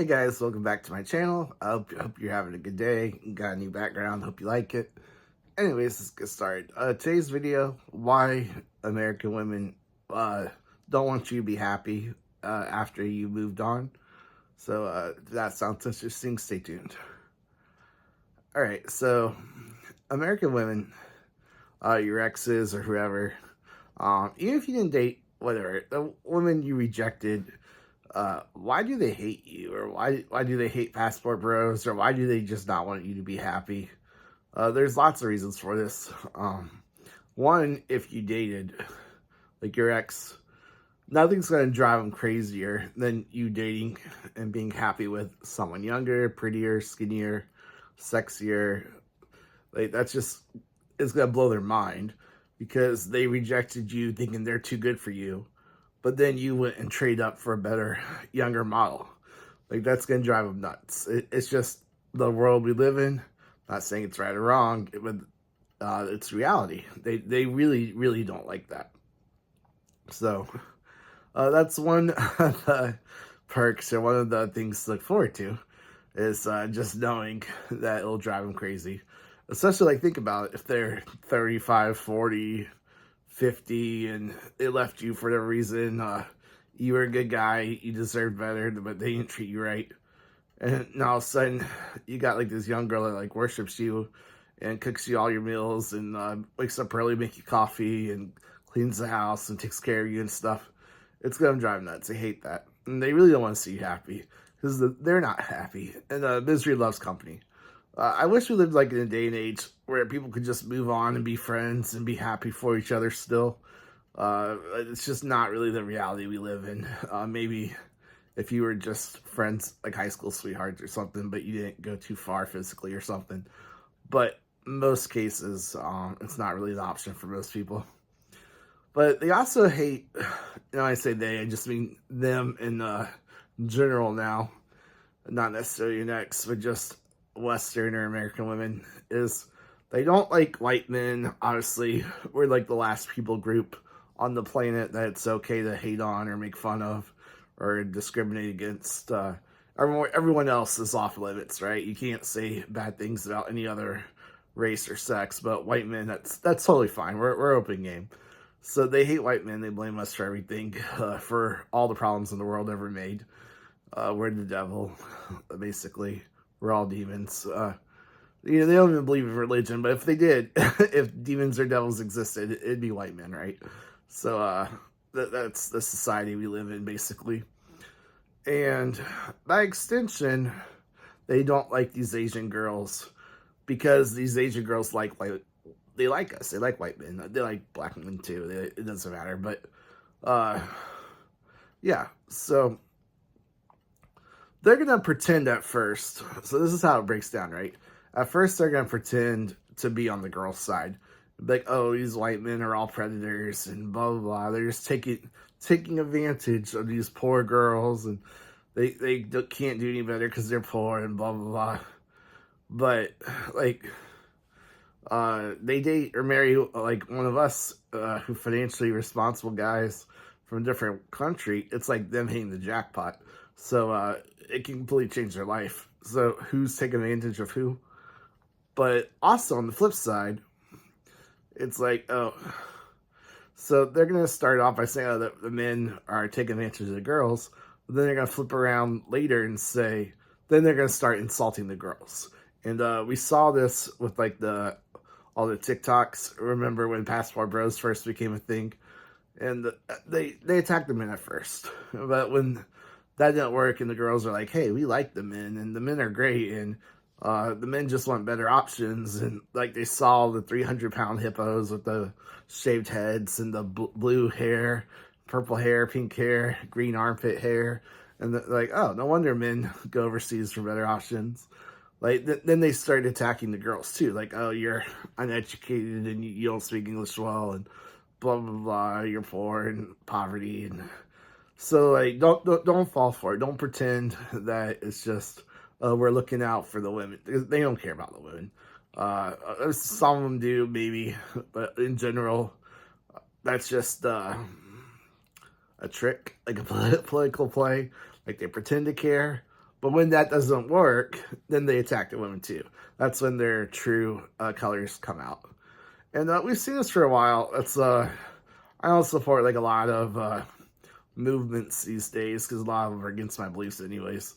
Hey guys, welcome back to my channel. I hope you're having a good day. Got a new background, hope you like it. Anyways, let's get started. Today's video, why American women don't want you to be happy after you moved on. So if that sounds interesting, stay tuned. Alright, so American women, your exes or whoever, even if you didn't date, whatever, the woman you rejected, why do they hate you, or why do they hate passport bros, or why do they just not want you to be happy? There's lots of reasons for this. One, if you dated like your ex, nothing's gonna drive them crazier than you dating and being happy with someone younger, prettier, skinnier, sexier. Like that's just, it's gonna blow their mind because they rejected you thinking they're too good for you, but then you went and trade up for a better, younger model. Like that's gonna drive them nuts. It's just the world we live in. Not saying it's right or wrong, but it's reality. They really don't like that. So that's one of the perks, or one of the things to look forward to, is just knowing that it'll drive them crazy. Especially, like, think about it, if they're 35, 40, 50, and they left you for whatever reason. You were a good guy, you deserved better, but they didn't treat you right. And now all of a sudden, you got like this young girl that like worships you and cooks you all your meals and wakes up early, make you coffee and cleans the house and takes care of you and stuff. It's gonna drive nuts. They hate that, and they really don't want to see you happy because they're not happy. And misery loves company. I wish we lived like in a day and age where people could just move on and be friends and be happy for each other still. It's just not really the reality we live in. Maybe if you were just friends, like high school sweethearts or something, but you didn't go too far physically or something. But most cases, it's not really an option for most people. But they also hate, I say they, I just mean them in general now, not necessarily an ex, but just Western or American women, is they don't like white men. Obviously, we're like the last people group on the planet that it's okay to hate on or make fun of or discriminate against. Everyone else is off limits, right? You can't say bad things about any other race or sex, but white men, that's totally fine. We're open game. So they hate white men. They blame us for everything, for all the problems in the world ever made. We're the devil, basically. We're all demons. They don't even believe in religion, but if they did, if demons or devils existed, it'd be white men, right? So that's the society we live in, basically. And by extension, they don't like these Asian girls because these Asian girls they like us. They like white men. They like black men too. It doesn't matter. But yeah. So they're gonna pretend at first. So this is how it breaks down, right? At first, they're gonna pretend to be on the girl's side. Like, oh, these white men are all predators and blah blah blah. They're just taking advantage of these poor girls, and they can't do any better because they're poor and blah blah blah. But like, they date or marry like one of us, who financially responsible guys from a different country. It's like them hitting the jackpot. So it can completely change their life. So who's taking advantage of who? But also on the flip side, it's like, oh, so they're going to start off by saying, oh, the men are taking advantage of the girls. But then they're going to flip around later and say, then they're going to start insulting the girls. And we saw this with like all the TikToks. Remember when Passport Bros first became a thing? And they attacked the men at first. But when that didn't work and the girls are like, hey, we like the men and the men are great, and the men just want better options, and like they saw the 300-pound hippos with the shaved heads and the blue hair, purple hair, pink hair, green armpit hair, and like, oh, no wonder men go overseas for better options. Like then they started attacking the girls too, like, oh, you're uneducated and you don't speak English well, and blah blah blah, you're poor and poverty. And so like don't fall for it. Don't pretend that it's just we're looking out for the women. They don't care about the women. Some of them do, maybe, but in general, that's just a trick, like a political play. Like they pretend to care, But when that doesn't work, then they attack the women too. That's when their true colors come out. And we've seen this for a while. I don't support like a lot of movements these days because a lot of them are against my beliefs anyways.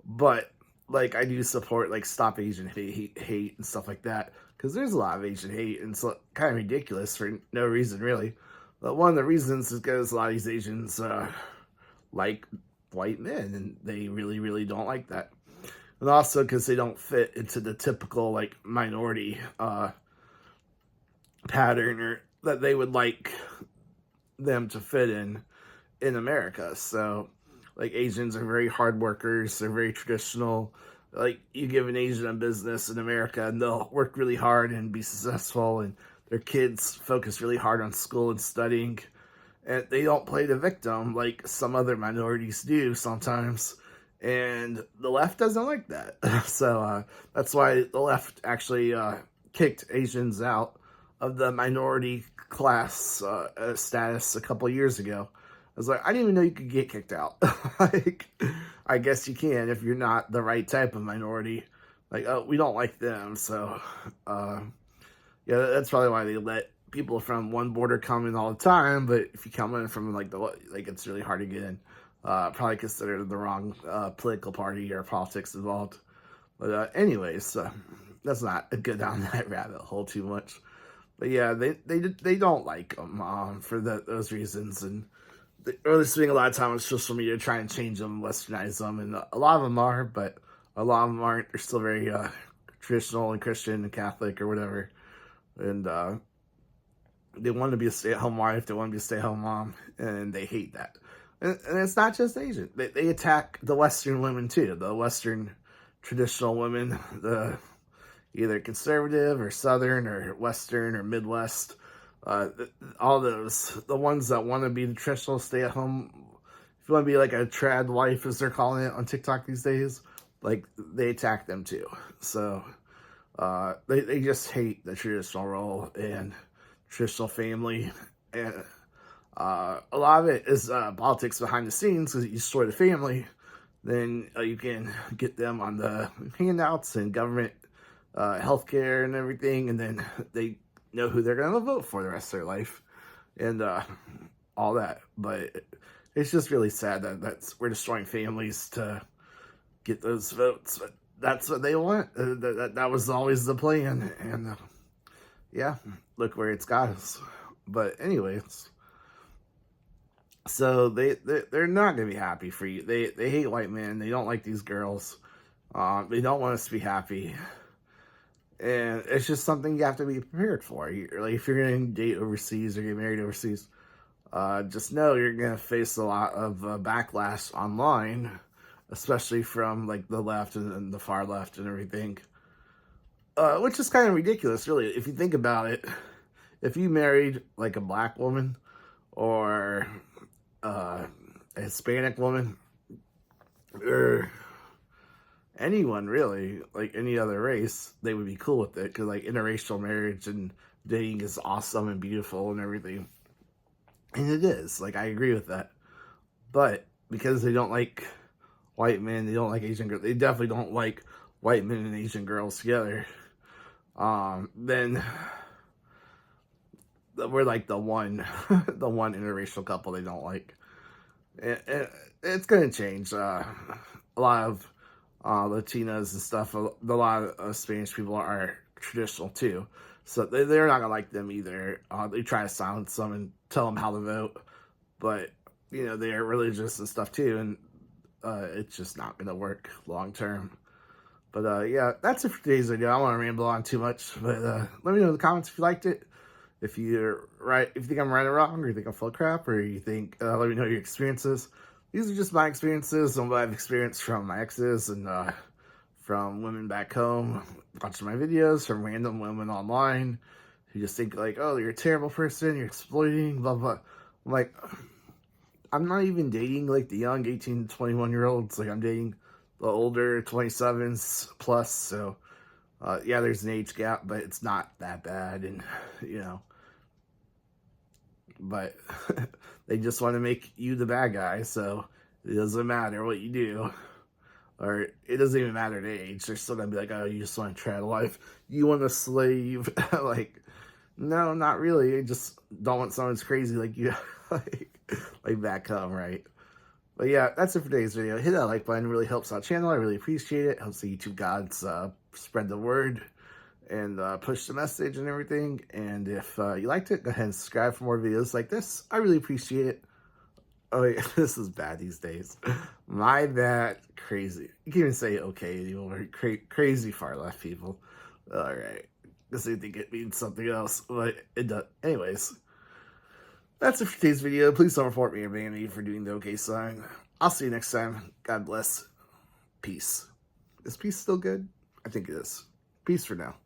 But like I do support like Stop Asian hate and stuff like that because there's a lot of Asian hate and it's kind of ridiculous for no reason really. But one of the reasons is because a lot of these Asians like white men and they really don't like that. And also because they don't fit into the typical like minority pattern or that they would like them to fit in America. So like Asians are very hard workers, they're very traditional. Like you give an Asian a business in America and they'll work really hard and be successful, and their kids focus really hard on school and studying, and they don't play the victim like some other minorities do sometimes. And the left doesn't like that. So that's why the left actually kicked Asians out of the minority class status a couple years ago. I was like, I didn't even know you could get kicked out. Like, I guess you can if you're not the right type of minority. Like, oh, we don't like them, so yeah, that's probably why they let people from one border come in all the time. But if you come in from like it's really hard to get in. Probably considered the wrong political party or politics involved. But anyways, let's not go down that rabbit hole too much. But yeah, they don't like them for those reasons, and they're spending a lot of time on social media trying to change them, westernize them, and a lot of them are, but a lot of them aren't. They're still very traditional and Christian and Catholic or whatever, and they want to be a stay-at-home wife, they want to be a stay-at-home mom, and they hate that. And it's not just Asian. They attack the Western women too, the Western traditional women, the either conservative or Southern or Western or Midwest. All those, the ones that want to be the traditional stay-at-home, if you want to be like a trad wife, as they're calling it on TikTok these days, like they attack them too. So they just hate the traditional role and traditional family, and a lot of it is politics behind the scenes because you destroy the family, then you can get them on the handouts and government healthcare and everything, and then they know who they're going to vote for the rest of their life and all that. But it's just really sad that we're destroying families to get those votes. But that's what they want. That was always the plan, and yeah, look where it's got us. But anyways, so they're not gonna be happy for you. They hate white men. They don't like these girls. They don't want us to be happy, and it's just something you have to be prepared for. Like if you're gonna date overseas or get married overseas, just know you're gonna face a lot of backlash online, especially from like the left and the far left and everything. Which is kind of ridiculous, really, if you think about it. If you married like a black woman or a Hispanic woman or anyone really, like any other race, they would be cool with it because like interracial marriage and dating is awesome and beautiful and everything. And it is, like I agree with that. But because they don't like white men, they don't like Asian girls, they definitely don't like white men and Asian girls together. Then we're like the one the one interracial couple they don't like. It's gonna change. A lot of Latinas and stuff, a lot of Spanish people are traditional too, so they're not gonna like them either. They try to silence them and tell them how to vote, but you know they're religious and stuff too, and it's just not gonna work long term. But yeah, that's it for today's video. I don't want to ramble on too much, but let me know in the comments if you liked it. If you're right, if you think I'm right or wrong, or you think I'm full of crap, or you think, let me know your experiences. These are just my experiences and what I've experienced from my exes and from women back home, watching my videos, from random women online who just think like, oh, you're a terrible person, you're exploiting, blah, blah. I'm like, I'm not even dating like the young 18 to 21-year-olds. Like I'm dating the older 27s plus. So yeah, there's an age gap, but it's not that bad. And, you know, but they just want to make you the bad guy, so it doesn't matter what you do. Or it doesn't even matter their age. They're still gonna be like, oh, you just want to try life. You want a slave. Like, no, not really. I just don't want someone who's crazy like you. like back home, right? But yeah, that's it for today's video. Hit that like button. It really helps out the channel. I really appreciate it. Helps the YouTube gods spread the word and push the message and everything. And if you liked it, go ahead and subscribe for more videos like this. I really appreciate it. Oh, yeah, this is bad these days. My bad. Crazy. You can't even say okay anymore. Crazy far left people. All right. Guess I think it means something else, but it does. Anyways, that's it for today's video. Please don't report me or ban me for doing the okay sign. I'll see you next time. God bless. Peace. Is peace still good? I think it is. Peace for now.